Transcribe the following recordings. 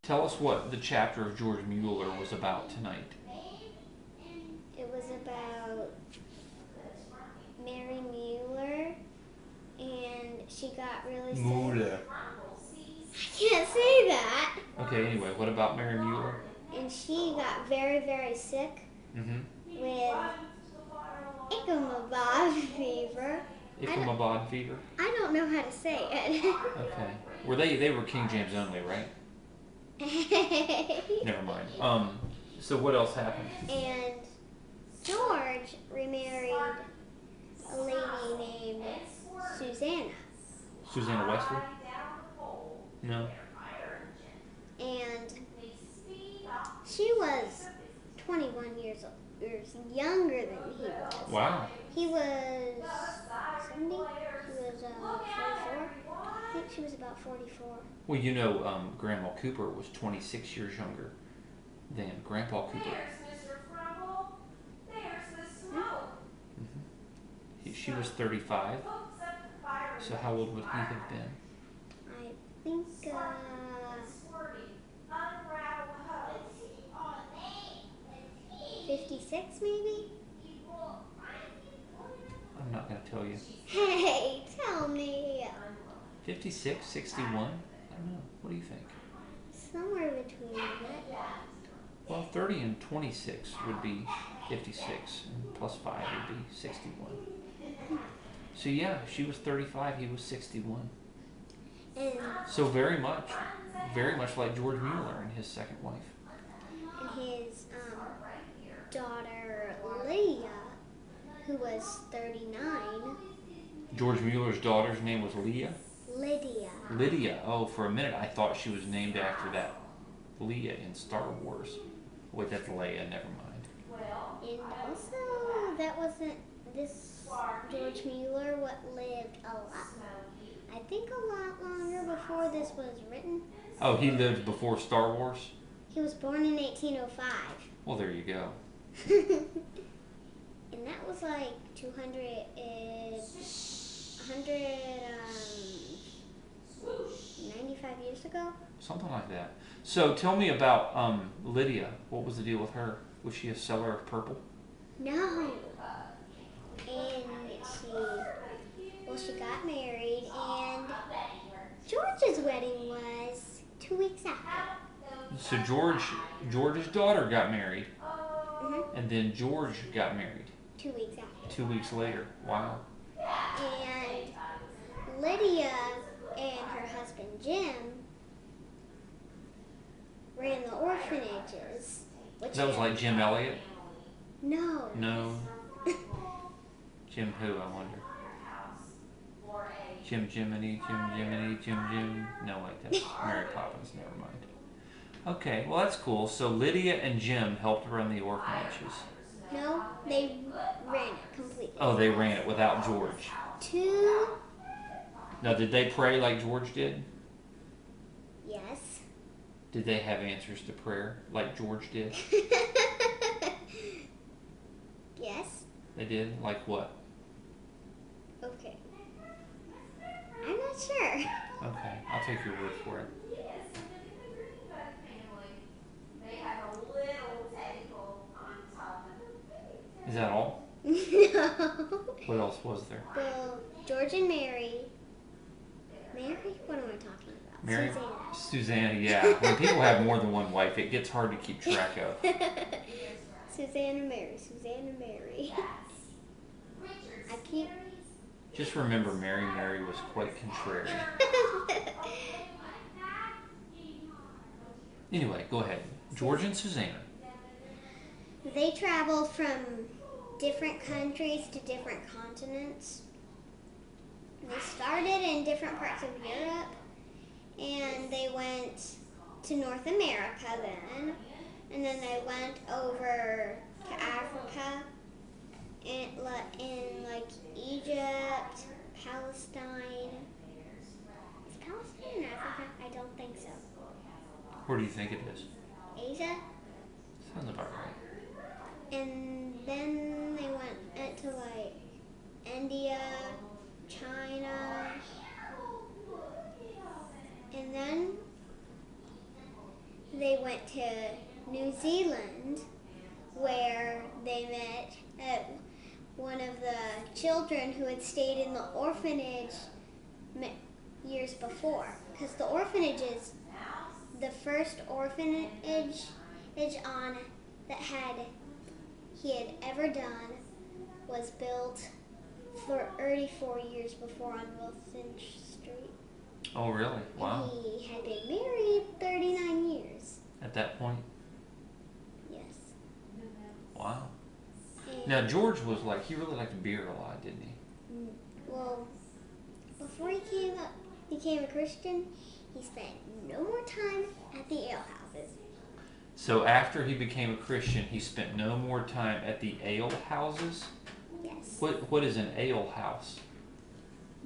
Tell us what the chapter of George Mueller was about tonight. It was about Mary Mueller, and she got really sick. Mueller. I can't say that. Okay, anyway, what about Mary Mueller? And she got very, very sick with Ichabod fever. Ichabod fever? I don't know how to say it. Okay. They were King James only, right? Never mind. So what else happened? And George remarried a lady named Susanna. Susanna Wesley? No. And she was 21 years younger than he was. Wow. He was 70. She was 44. I think she was about 44. Well, you know, Grandma Cooper was 26 years younger than Grandpa Cooper. She was 35. So how old would he have been? I think 56 maybe? I'm not going to tell you. Hey, tell me. 56, 61? I don't know. What do you think? Somewhere between that. Well, 30 and 26 would be 56, and plus 5 would be 61. So yeah, she was 35, he was 61. And So very much like George Mueller and his second wife. his daughter Lydia, who was 39. George Mueller's daughter's name was Leah? Lydia. Lydia. Oh, for a minute I thought she was named after that Leah in Star Wars. Wait, that's Leia, never mind. And also, that wasn't this George Mueller what lived a lot. I think a lot longer before this was written. Oh, he lived before Star Wars? He was born in 1805. Well, there you go. And that was like 195 years ago. Something like that. So tell me about Lydia. What was the deal with her? Was she a seller of purple? No. And she got married, and George's wedding was 2 weeks after. So George's daughter got married, and then George got married 2 weeks after. 2 weeks later. Wow. And Lydia and her husband Jim ran the orphanages. That was like Jim Elliot? No. No. Jim who, I wonder? Jim Jiminy, Jim. No, wait, that's Mary Poppins. Never mind. Okay, well that's cool. So Lydia and Jim helped run the orphanages. No, they ran it completely. Oh, they ran it without George. Now, did they pray like George did? Yes. Did they have answers to prayer like George did? Yes. They did? Like what? Okay. I'm not sure. Okay, I'll take your word for it. Is that all? No. What else was there? Well, George and Mary. Mary? What am I talking about? Mary? Susanna. Susanna, yeah. When people have more than one wife, it gets hard to keep track of. Susanna Mary. I keep. Just remember, Mary was quite contrary. Anyway, go ahead. George and Susanna. They traveled from different countries to different continents. They started in different parts of Europe, and they went to North America then, and then they went over to Africa, and in like Egypt, Palestine. Is Palestine in Africa? I don't think so. Where do you think it is? Asia? Sounds about right. And then they went to like India, China, and then they went to New Zealand, where they met one of the children who had stayed in the orphanage years before. Because the orphanage is the first orphanage on that he had ever done was built 34 years before on Wilson Street. Oh, really? Wow. And he had been married 39 years. At that point? Yes. Wow. And Now, George was like, he really liked beer a lot, didn't he? well, before he became a Christian, he spent no more time at the alehouses. So after he became a Christian, he spent no more time at the ale houses? Yes. What is an ale house?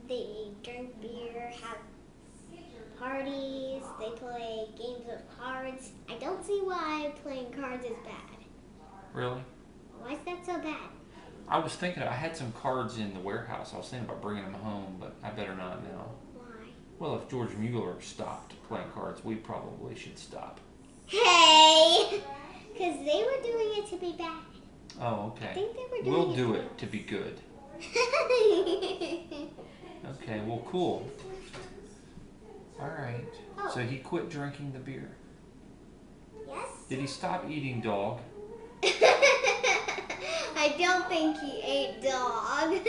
They drink beer, have parties, they play games of cards. I don't see why playing cards is bad. Really? Why is that so bad? I was thinking, I had some cards in the warehouse. I was thinking about bringing them home, but I better not now. Why? Well, if George Mueller stopped playing cards, we probably should stop. Hey! Because they were doing it to be bad. Oh, I okay. think they were doing We'll it do it to be good. Okay, well, cool. All right. Oh. So he quit drinking the beer. Yes? Did he stop eating dog? I don't think he ate dog.